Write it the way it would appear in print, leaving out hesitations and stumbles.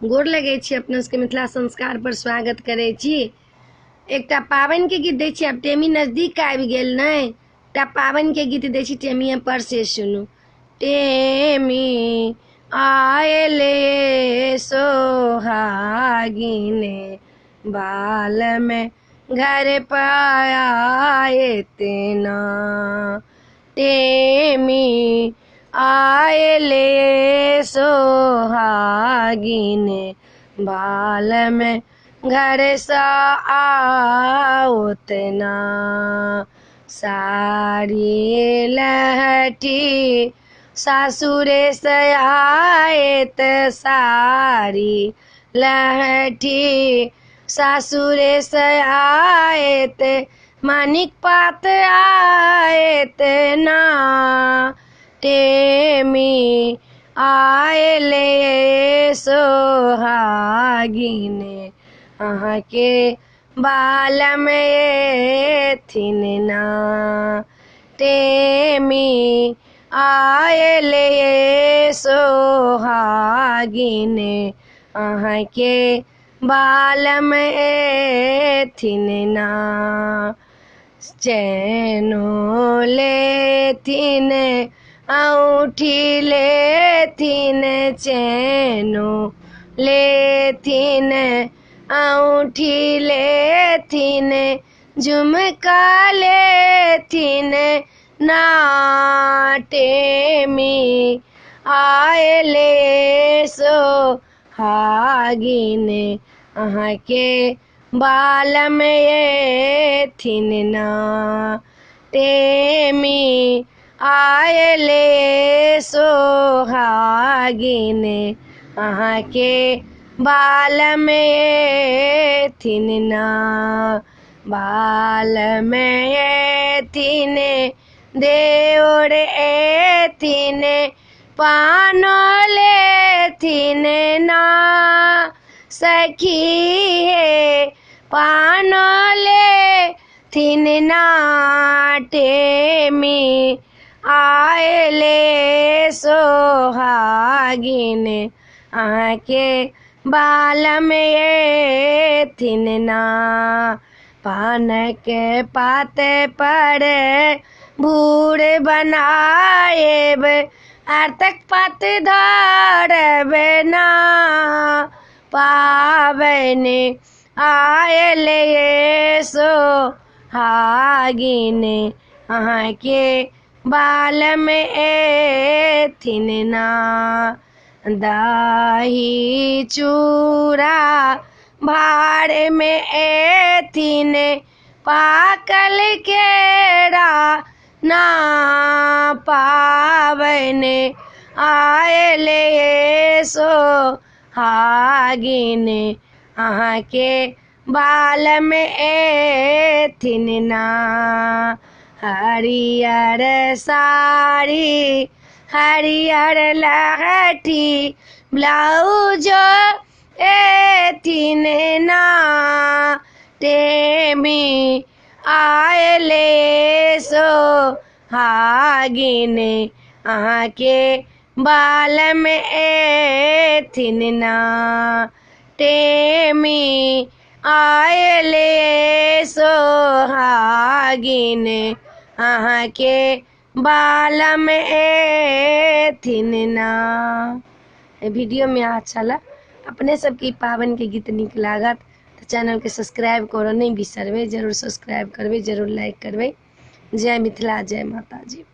गोर लगै छी, अपना सबके मिथिला संस्कार पर स्वागत करै छी। एकटा पाबनि के गीत दै छी। आब टेमी नजदीक आबि गेल ने, एकटा पाबनि के गीत दै छी, टेमी पर से सुनू। टेमी आएले सोहागिने, बाल में घर पाए तेना। टेमी आएले सोहागिने, बाल में घर सा आओतना। साड़ी लहठी सासुरे से आएत, साड़ी लहठी सासुरे से आएत, मानिक पात आएत ना। टेमी आएले सोहागिने, अहाँ के बाल में एथिन ना। टेमी आएले सोहागिने, अहाँ के बाल में एथिन ना। चैनो लेथिन औँठी लेथिन, चैनो लेथिन औँठी लेथिन, झुमका लेथिन ना। टेमी आएले सोहागिने, अहाँ के बाल में एथिन ना। टेमी आएले सोहागिने, अहाँ के बाल में एथिन ना। बाल में एथिन देवर एथिन, पानो लेथिन ना। सखी हे पानो लेथिन ना। टेमी आएले सोहागिने, अहाँ के बाल में एथिन ना। पान के पाते पर भूर बनाएब, आर्तक पात धरब ना। पाबनि आएले सोहागिने, अहाँ के बाल में एथिन ना। दही चूड़ा भार में एथिन, पाकल केरा ना। पाबनि आएले सोहागिने, अहाँ के बाल में एथिन ना। हरियर साड़ी हरियर लहठी, ब्लाउज एथिन ना। टेमी आएले सोहागिने, अहाँ के बाल में एथिन ना। टेमी आएले सोहागिने, अहाँ के बाल में एथिन ना। वीडियो में अच्छा लगा, अपने सबके पाबनि के गीत नीक लागत तो चैनल के सब्सक्राइब करो नहीं बिसरबै। जरूर सब्सक्राइब करबै, जरूर लाइक करबै। जय मिथिला, जय माता जी।